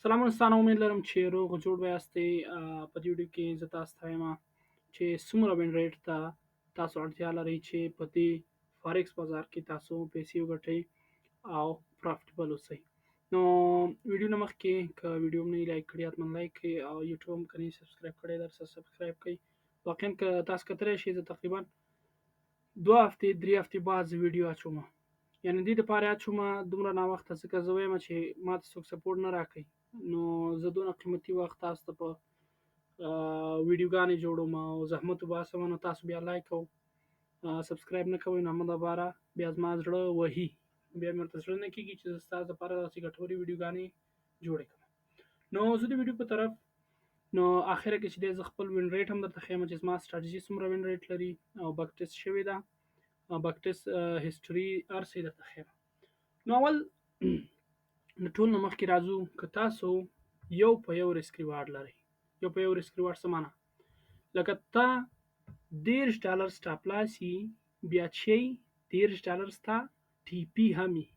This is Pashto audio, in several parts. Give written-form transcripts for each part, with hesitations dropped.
سلامونه ستانه امید لرم چې روغ جوړ به یاستئ. په دې ویډیو کې زه تاسو ته وایم چې څومره وین ریټ ته تاسو اړتیا لرئ چې په دې فارکس بازار کې تاسو پیسې وګټئ او پرافټیبل اوسئ. نو ویډیو نه مخکې که ویډیو مو نه لایک کړی حتما لایک کړئ او یوټیوب هم که نه سبسکرایب کړی درسره سبسکرایب کړئ. واقعا که تاسو کتلی شئ زه تقریبا 2 هفتې 3 هفتې بعد زه ویډیو اچوم. یعنې دې دپاره اچوم دومره ناوخته ځکه زه وایم چې ما ته څوک سپورټ نه راکوي، نو زه دونه قیمتي وخت تاسو ته په ویډیوګانې جوړوم او زحمت وباسم، نو تاسو بیا لایک او سبسکرایب نه کوئ، نو همه دپاره بیا زما زړه وهي، بیا مې ورته زړه نه کېږي چې زه ستاسو دپاره داسې ګټورې ویډیوګانې جوړې کړم. نو زه د ویډیو په طرف نو اخره کې چې دی زه خپل وین ریټ هم درته ښیم چې زما سټراټجي څومره وین ریټ لري او بک ټیسټ شوې ده، بک ټیسټ هسټري هر څه یې درته ښیم. نو اول د ټول نه مخکې راځو، که تاسو یو په یو ریسک ریوارډ لرئ، یو په یو ریسک ریوارډ څه معنا؟ لکه تا $10 سټاپ لاس یي بیا چې $10 ستا ټي پي هم یي،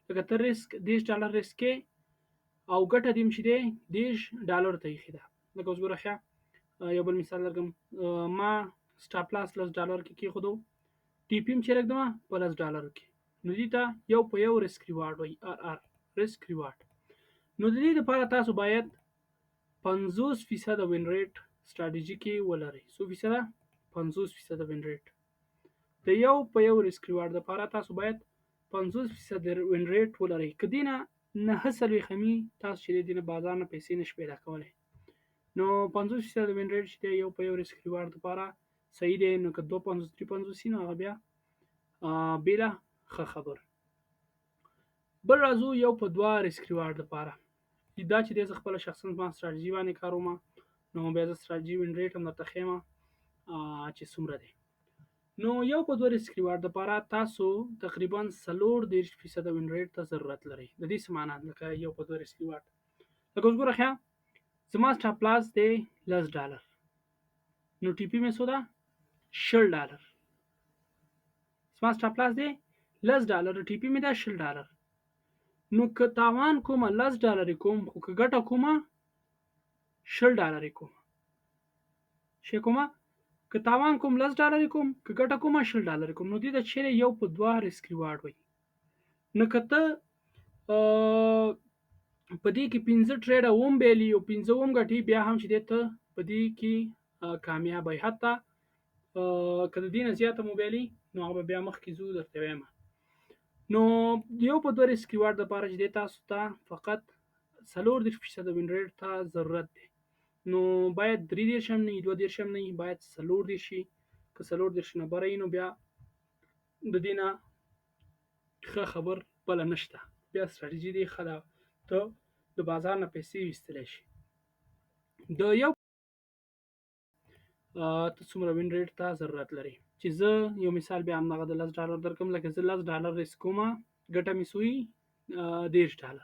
لکه ته ریسک $10 ریسک کې او ګټه دې چې دی $10 ته ایښې ده. لکه اوس ګوره ښه یو بل مثال درکړم، ما سټاپ لاس $10 کې کېښودو، ټي پي هم چې رږدمه په $10 کې، نو دې ته یو په یو ریسک ریوارډ وایي، RR ریسک ریوارډ. نو د دې لپاره تاسو باید 50% وین ریټ سټراټجي کې ولرئ. څو فیصده؟ 50% وین ریټ. د یو په یو ریسک ریوارډ لپاره تاسو باید 50% وین ریټ ولرئ. که دې نه 9 خمي تاسو چې دې نه بازار نه پیسې نشئ پیدا کولی، نو 50% وین ریټ چې دی یو په یو ریسک ریوارډ لپاره صحیح دی. نو که 250 350 نو هغه بیا بېله ښه خبره. بل راځو یو په دوه ریسک ریوارډ لپاره. دا چې دی زه خپله شخصا زما سټراټجي باندې کاروم، نو بیا زه سټراټجي وین ریټ هم درته ښیم چې څومره دی. نو یو په دوه ریسک ریوارډ لپاره تاسو تقریبا 40% وین ریټ ته ضرورت لرئ. د دې څه معنا؟ لکه یو په دوه ریسک ریوارډ، لکه اوس ګوره ښه زما سټاپ لاس دی $10، نو ټي پي مې څو ده؟ $60. زما سټاپ لاس دی $10، ټي پي مې ده $60. نو که تاوان کومه $10 کوم، خو که ګټه کومه $60 کومه. شی کومه؟ که تاوان کوم $10 کوم، که ګټه کومه $60 کوم. نو دې ته چیرې یو په دوه ریسک ریوارډ وایي. نو که ته په دې کې 15 ټریډه اوم بیلي او 15 اوم ګټي، بیا هم چې دی ته په دې کې کامیاب وي. حتی که د دې نه زیاته مو بیلي نو هغه به بیا مخکې ځو درته وایم. نو یو په دوه ریسک ریوارډ لپاره چې دی تاسو ته فقط 40% وین ریټ ته ضرورت دی. نو باید 30 هم نه وي، 20 هم نه وي، باید 40 شي. که 40 نه بره وي نو بیا د دې نه ښه خبر بله نشته، بیا سټراټجي دې ښه ده، ته د بازار نه پیسې ویستلی شي. د یو ته څومره وین ریټ ته ضرورت لري، چې زه یو مثال بیا همدغه د $10 درکړم. لکه زه $10 ریسک کوم، ګټه مې څو وي؟ $10.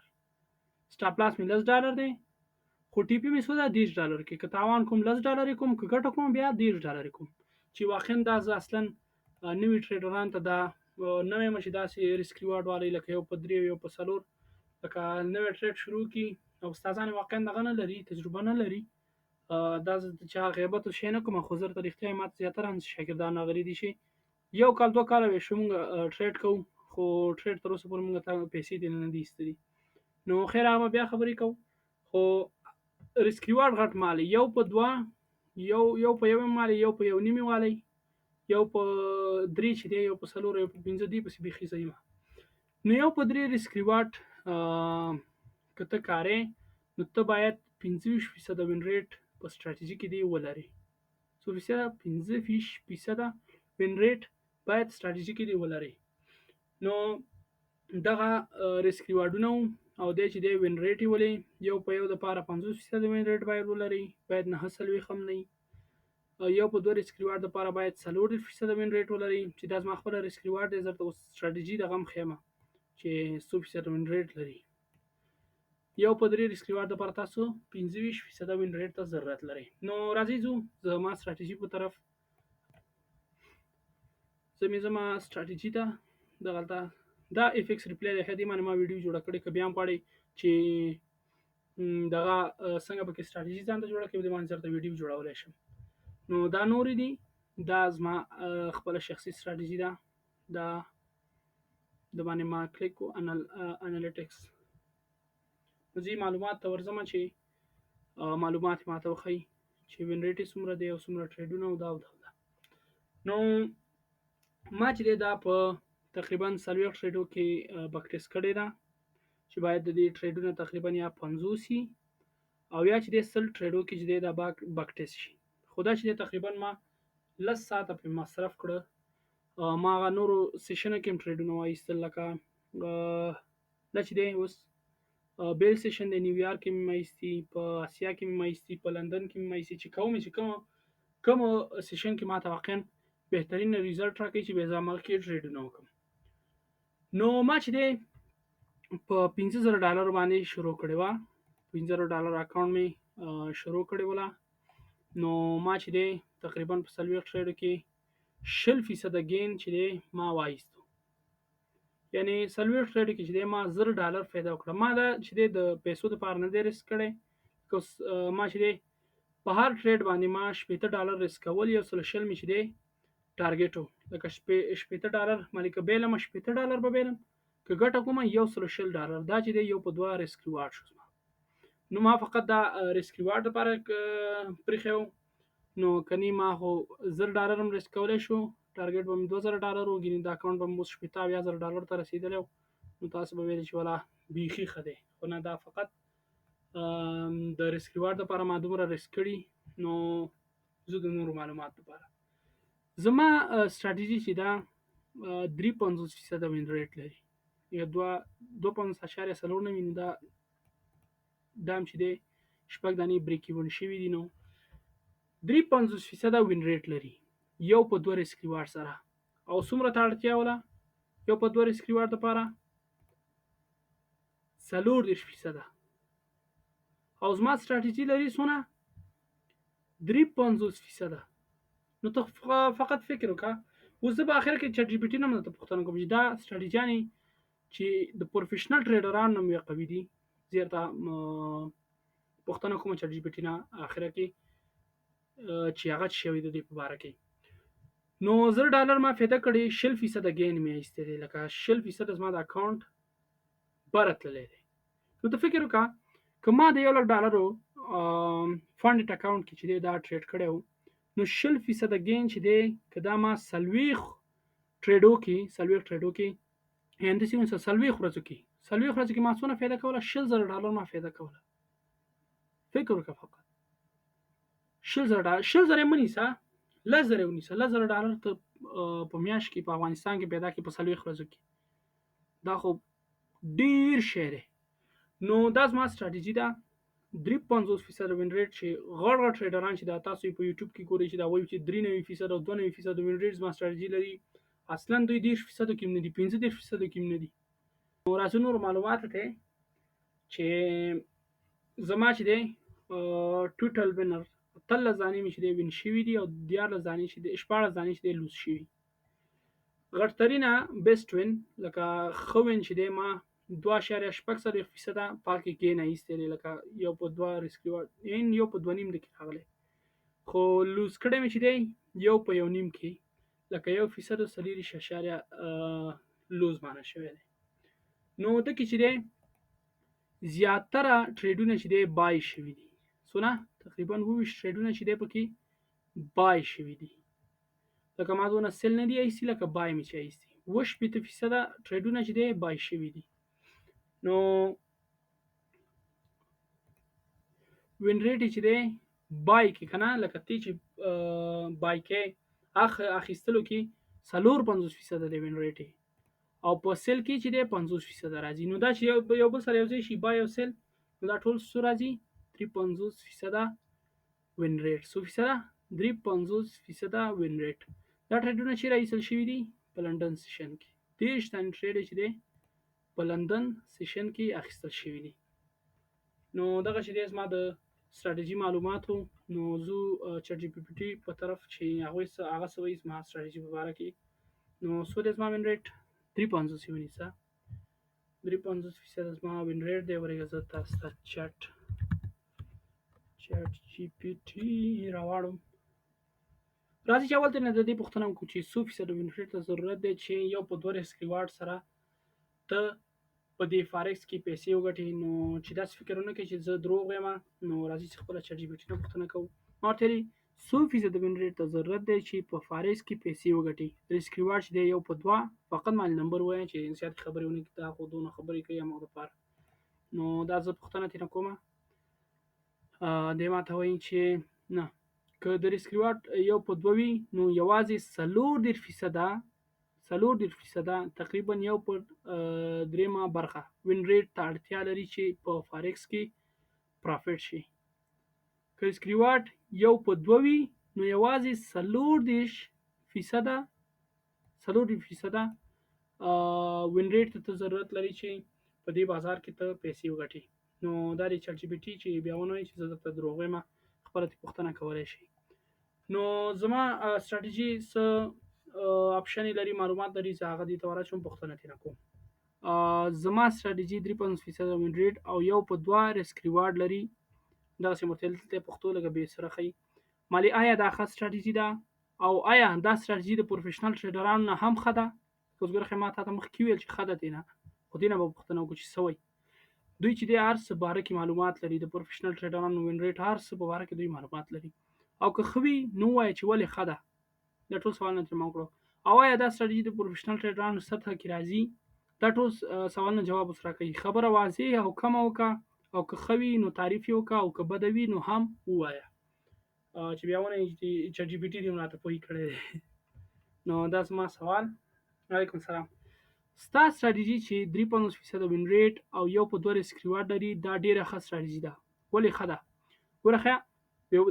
سټاپ لاس مې $10 دی، خو ټي پي مې څو ده؟ $10 کې. که تاوان کوم $10 کوم، که ګټه کوم بیا $10 کوم. چې واقعا دا زه اصلا نوي ټریډرانو ته دا نه وایم چې داسې ریسک ریوارډ والئ، لکه یو په 3 یو په 4. لکه نوی ټریډ شروع کړي او استادان واقعا دغه نه لري، تجربه نه لري، دا زه د چا غیبت او شی نه کوم، خو زه درته رښتیا وایم ماته زیاتره شاګردان راغلي دي چې 1 کال 2 کاله ویې شو مونږ ټریډ کوو، خو ټریډ تر اوسه پورې مونږ ته پیسې دې نه دي ایستلي. نو خیر هغه بیا خبرې کوو، خو ریسک ریوارډ غټ مالی. یو په دوه، یو په یو مالی، یو په یو نیمې والی، یو په 3 چې دی، یو په 4، یو په 5 دې پسې بیخي ځایي. نو یو په 3 ریسک ریوارډ که ته کارې، نو ته باید 25% وین ریټ په سټراټجي کې دی ولري. څو فیصده؟ 25% وین ریټ باید سټراټجي کې دی ولري. نو دغه ریسک ریوارډونه او دی چې دی وین ریټ یې ولې یو په یو دپاره 50% وین ریټ باید ولري، باید 9 هم نه وي. یو په دوه ریسک ریوارډ لپاره باید 40% وین ریټ ولري، چې دا زما خپله ریسک ریوارډ دی. زه درته اوس سټراټجي دغه هم ښیم چې څو فیصده وین ریټ لري. یو په 3 ریسک ریوارډ لپاره تاسو 25% وین ریټ ته ضرورت لرئ. نو راځئ ځو زما سټراټجي په طرف. زه مې زما سټراټجي ته دغلته دا اف ایکس ریپلی دی، ښه دې باندې ما ویډیو جوړه کړې. که بیا هم غواړئ چې دغه څنګه پکې ستراتیژي ځان ته جوړه کړم، د باندې سره ویډیو جوړولای شم. نو دا نورې دي، دا زما خپله شخصي ستراتیژي ده. دا د باندې ما کلیک کو انالیټکس، نو ځي معلومات ته ورځم چې معلومات یې ماته وښیي چې وین ریټ یې څومره دی او څومره ټریډونه او دا او دا. نو ما چې دی دا په تقریبا 40 ټریډو کې بک ټیسټ کړې ده چې باید د دې ټریډونه تقریبا یا 50 وي او یا چې دی 100 ټریډو کې چې دی دا بک ټیسټ شي. خو دا چې دی تقریبا ما 10 ساعته پرې مصرف کړه. ما هغه نورو سیشنو کې هم ټریډونه وایستل، لکه دا چې دی اوس بیل سیشن د نیویارک کې مې ایستي، په اسیا کې مې ایستي، په لندن کې مې ایستي، چې کوم سیشن کې ماته واقعا بهترین ریزلټ راکړي چې بیا زه هغه کې ټریډونه وکړم. نو ما چې دی په $15,000 باندې شروع کړې وه، $15,000 اکاونټ مې شروع کړې وله. نو ما چې دی تقریبا په 40 ټریډو کې 20% ګین چې دی ما وایستو، یعنی 40 ټریډ کې چې دی ما $1000 پیدا وکړه. ما دا چې دی د پیسو لپاره نه دی ریسک کړی، ما چې دی په هر ټریډ باندې ما $80 ریسک کول، یو سل شل مې چې دی ټارګټ و، لکه $80 باندې که بیلم $80 به بیلم، که ګټه کوم $110. دا چې دی یو په دوه ریسک ریوارډ شو. نو ما فقط دا ریسک ریوارډ لپاره پرېښی و. نو کني ما خو $1000 هم ریسک کولی شو، ټارګټ به مې $2000 و، ګینې دا اکاونټ به مې اوس $80,000 ته رسېدلی و. نو تاسو به ویل چې والا بیخي ښه دی، خو نه، دا فقط د ریسک ریوارډ لپاره ما دومره ریسک کړي. نو زه د نورو معلومات لپاره زما ستراتیژي چې دا 53% وین ریټ لري، یا 52.4 وي. نو دا هم چې دی شپږ دانې بریک ایون شوي دي. نو 53% وین ریټ لري یو په دوه ریسک ریوارډ سره. او څومره ته اړتیا وله یو په دوه ریسک ریوارډ لپاره؟ 40%. او زما ستراتیژي لري څونه؟ 53%. نو ته فقط فکر وکړه. اوس زه په اخر کې چټ جی پی ټي نه درته پوښتنه کوم چې دا ستراتیژیانې چې د پروفیشنل ټریډرانو نه مې قوي دي، زه درته پوښتنه کوم چټ جی پی ټي نه اخره کې چې هغه څه شوي د دې په باره کې. نو $1000 ما پیدا کړي، 20% ګین مې ایستی دی، لکه 20% زما د اکاونټ بره تللی دی. نو ته فکر وکړه که ما د $1,00,000 فنډ اکاونټ کې چې دی دا ټریډ کړی و، نو 20% ګین چې دی که دا ما 40 ټریډو کې یعنې داسې ونیسه 40 ورځو کې ما څونه فایده کوله؟ $100,000 ما فایده کوله. فکر وکړه فقط $100,000 یې مه نیسه، $10,000 یې ونیسه. $10,000 ته په میاشت کې په افغانستان کې پیدا کړي په 40 ورځو کې، دا خو ډیر شی دی. نو دا زما ستراتیژي ده. 53% وین ریټ چې غټ ټریډران چې دا تاسو په یوټیوب کې ګورئ چې دا وایي چې 93% او 92% وین ریټ زما ستراتیژي لري، اصلا دوی 10% کې هم نه دي، 15% کې هم نه دي. نو راځو نور معلومات ته چې زما چې دی ټوټل وینر 13 دانې مې چې دی وین شوي دي او 14 دانې چې دی 14 دانې چې دی لوز شوي. غټترینه بیسټ وین لکه ښه وین چې دی ما 2.6% پاکې ګین ایستی دی، لکه یو په دوه ریسک ریوارډ یو په 2.5 کې راغلی، خو لوز کړی مې چې دی یو په 1.5 کې، لکه 1% 4.0 لوز معنی شوی دی. نو دکې چې دی زیاتره ټریډونه چې دی بای شوي دي، څونه تقریبا 20 ټریډونه چې دی پکې بای شوي دي، لکه ما دونه سیل نه دی ایستی، لکه بای مې چې ایستی 80% ټریډونه چې دی بای شوي دي. نو وین ریټ چې دی بای کې کنه، لکه تی چې بای کې اخیستلو کې 54% دی وین ریټ، او په سیل کې چې دی 50% راځي. نو دا چې یو بل سره یو ځای شي بای او سیل، نو دا ټول څو راځي؟ 53% وین ریټ. څو فیصده؟ 53% وین ریټ. دا ټریډونه چې راایستل شوي دي په لندن سیشن کې، 30 تن ټریډ چې دی په لندن سیشن کې اخیستل شوي دي. نو دغه چې دی زما د ستراتیژي معلوماتو. نو زه چټ جی پی ټي په طرف چې هغه څه وایي زما ستراتیژي په باره کې. نو څو دی زما وین ریټ؟ 53 ونیسه، 53% زما وین ریټ دی. ورګه زه تاسو ته چټ چټ جی پی ټي راواړم. راځي چې اول ته نه د دې پوښتنه وکړو چې څو فیصده وین ریټ ته ضرورت دی چې یو په 2 ریسک ریوارډ سره ته په دې فارکس کې پیسې وګټې. نو چې داسې فکر ونه کړې چې زه دروغ وایم، نو راځي چې خپله چټ جي پي ټي نه پوښتنه کوو. ما ورته ویلي څو فیصده وین ریټ ته ضرورت دی چې په فارکس کې پیسې وګټې. ریسک ریوارډ چې دی یو په 2 فقط باندې نمبر ووایه چې زیاتې خبرې ونه کړي، دا خو دونه خبرې کوي همغه دپاره. نو دا زه پوښتنه ترېنه کومه. دی ماته وایي چې نه، که د ریسک ریوارډ یو په 2 وي نو یوازې 40% تقریبا یو پر دریمه برخه وین ریټ ته اړتیا لري چې په فارکس کې پرافټ شي. که ریسک ریوارډ یو په 2 وي نو یوازې 40% وین ریټ ته ضرورت لري چې په دې بازار کې ته پیسې وګټې. نو دا د چټ جي پي ټي چې بیا ونه وایي چې زه درته دروغ وایم، خپله ترې پوښتنه کولی شئ. نو زما سټراټیژي څه اپشنې لري، معلومات لري، زه هغه دې ته ورچوم، پوښتنه ترېنه کوم. زما سټراټیژي 53% وین ریټ او یو په 2 ریسک ریوارډ لري. دغسې مو ورته دلته پښتو لږه بې سره ښیي. مالې آیا دا ښه سټراټیژي ده او آیا دا سټراټیژي د پروفیشنل ټریډرانو نه هم ښه ده؟ اوس ګوره ښه، ما تا ته مخکې وویل چې ښه ده ترېنه، خو دې نه به پوښتنه وکړو چې څه وایي. دوی چې دی هر څه باره کې معلومات لري، د پروفیشنل ټریډرانو وین ریټ هر څه په باره کې دوی معلومات لري. او که ښه وي نو ووایه چې ولې ښه ده. دا ټول سوالونه ترې ما وکړو. او آیا دا سټراټیژي د پروفیشنل ټریډرانو سطحه کې راځي؟ دا ټول سوالونه جواب اوس راکوي. خبره واضح او کمه وکړه، او که ښه وي نو تعریف یې وکړه، او که بده وي نو هم ووایه، چې بیا ونه وایي چې چټ جي پي ټي دې راته پوه کړی دی. نو دا زما سوال. وعلیکم السلام. ستا سټراټیژي چې 53% وین ریټ او یو په 2 ریسک ریوارډ لري، دا ډېره ښه سټراټیژي ده. ولې ښه ده؟ ګوره ښه،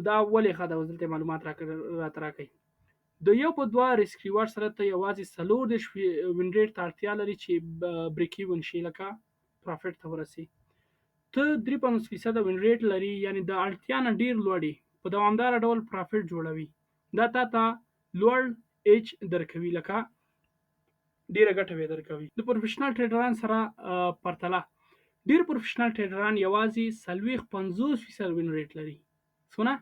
دا ولې ښه ده، اوس دلته معلومات راته راکوي. د یو په 2 ریسک ریوارډ سره ته یوازې 40 وین ریټ ته اړتیا لري چې بریک ایون شي، لکه پرافټ ته ورسې. ته 53% وین ریټ لري، یعنې د اړتیا نه ډېر لوړې په دوامداره ډول پرافټ جوړوي. دا تا ته لوړ ایچ درکوي، لکه ډېره ګټه به یې درکوي. د پروفیشنل ټریډرانو سره پرتله ډېر پروفیشنل ټریډران یوازې 40-50% وین ریټ لري. څونه؟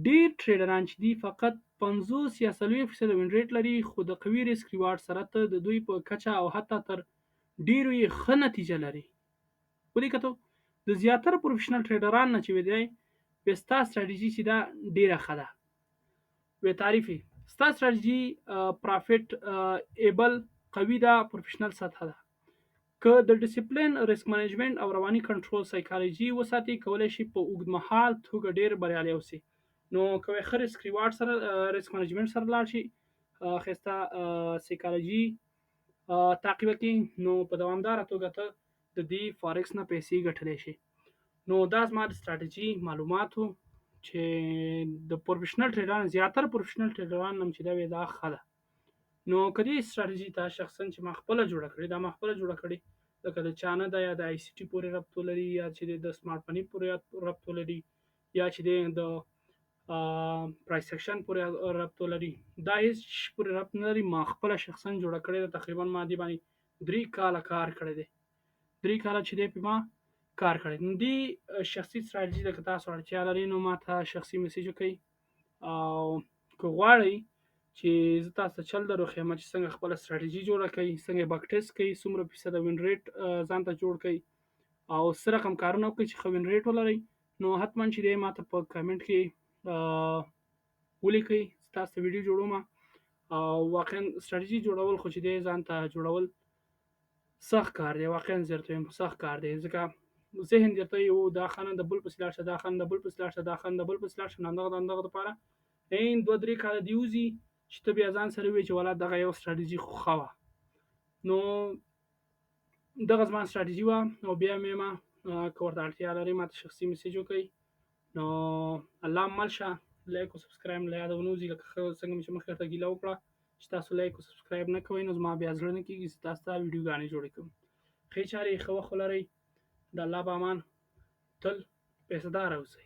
ډېر ټریډران چې دي فقط 50 یا 40% وین ریټ لري، خو د قوي ریسک ریوارډ سره ته د دوی په کچه او حتی تر ډېرو یې ښه نتیجه لري. ولې کتو؟ د زیاتره پروفیشنل ټریډران نه چې دی، بیا ستا سټراټیژي چې ده ډېره ښه ده. وی تعریف یې ستا سټراټیژي پرافټ ایبل قوي ده، پروفیشنل سطحه ده. که د ډیسپلین، ریسک منیجمنټ او رواني کنټرول سایکالوژي وساتي، کولی شي په اوږدمهال توګه ډېر بریالی اوسي. نو که ښه ریسک ریوارډ سره، ریسک منیجمنټ سره لاړ شي، ښایسته سایکالوژي تعقیب کړي، نو په دوامداره توګه ته د دې فارکس نه پیسې ګټلی شي. نو دا زما د سټراټیژي معلومات وو چې د پروفیشنل ټریډرانو، زیاتره پروفیشنل ټریډرانو نه چې دا وایي دا ښه ده. نو که دې سټراټیژي ته شخصا چې ما خپله جوړه کړې، دا ما خپله جوړه کړې، لکه د چا نه ده، یا د آی سی ټي پورې ربط ولري، یا چې د سمارټ مني پورې ربط ولري، یا چې د پرایس اکشن پورې ربط ولري، دا هېڅ پورې ربط نه لري. ما خپله شخصا جوړه کړې ده. تقریبا ما دې باندې 3 کاله کار کړی دی. 3 کاله چې دی پې ما کار کړی. نو دې شخصي سټراټیژي ده، که تاسو اړتیا لرئ نو ما ته شخصي میسیج وکړئ. او که غواړئ چې زه تاسو ته چل در وښیم چې څنګه خپله سټراټیژي جوړه کړئ، څنګه بک ټیسټ کوئ، څومره فیصده وین ریټ ځان ته جوړ کړئ، او څه رقم کارونه وکړئ چې ښه وین ریټ ولرئ، نو حتما چې دی ما ته په کمنټ کې ولیکئ. تاسو ته ویډیو جوړوم. او واقعا سټراټیژي جوړول خو چې دی ځان ته جوړول سخت کار دی. واقعا زه درته وایم سخت کار دی، ځکه ذهن درته یو دا ښه نه، د بل پسې لاړ شه، دا ښه نه، د بل پسې لاړ شه، دا ښه نه، د بل پسې لاړ شه. همدغه دپاره 2-3 کاله دې وځي چې ته بیا ځان سره ووایې چې والله دغه یو سټراټیژي خو ښه وه. نو دغه زما سټراټیژي وه. او بیا مې ما که ورته اړتیا لرئ ما ته شخصي میسیج وکړئ. نو الله مل شه، لایک او سبسکرایب له یاده ونه وځي. لکه څنګه مې چې مخکې درته ګیله وکړه چې تاسو لایک او سبسکرایب نه کوئ، نو زما بیا زړه نه کېږي چې تاسو ته ویډیوګانې جوړې کړم. ښې چارې، ښه وخت ولرئ. د الله په امان تل پیسه‌داره اوسئ.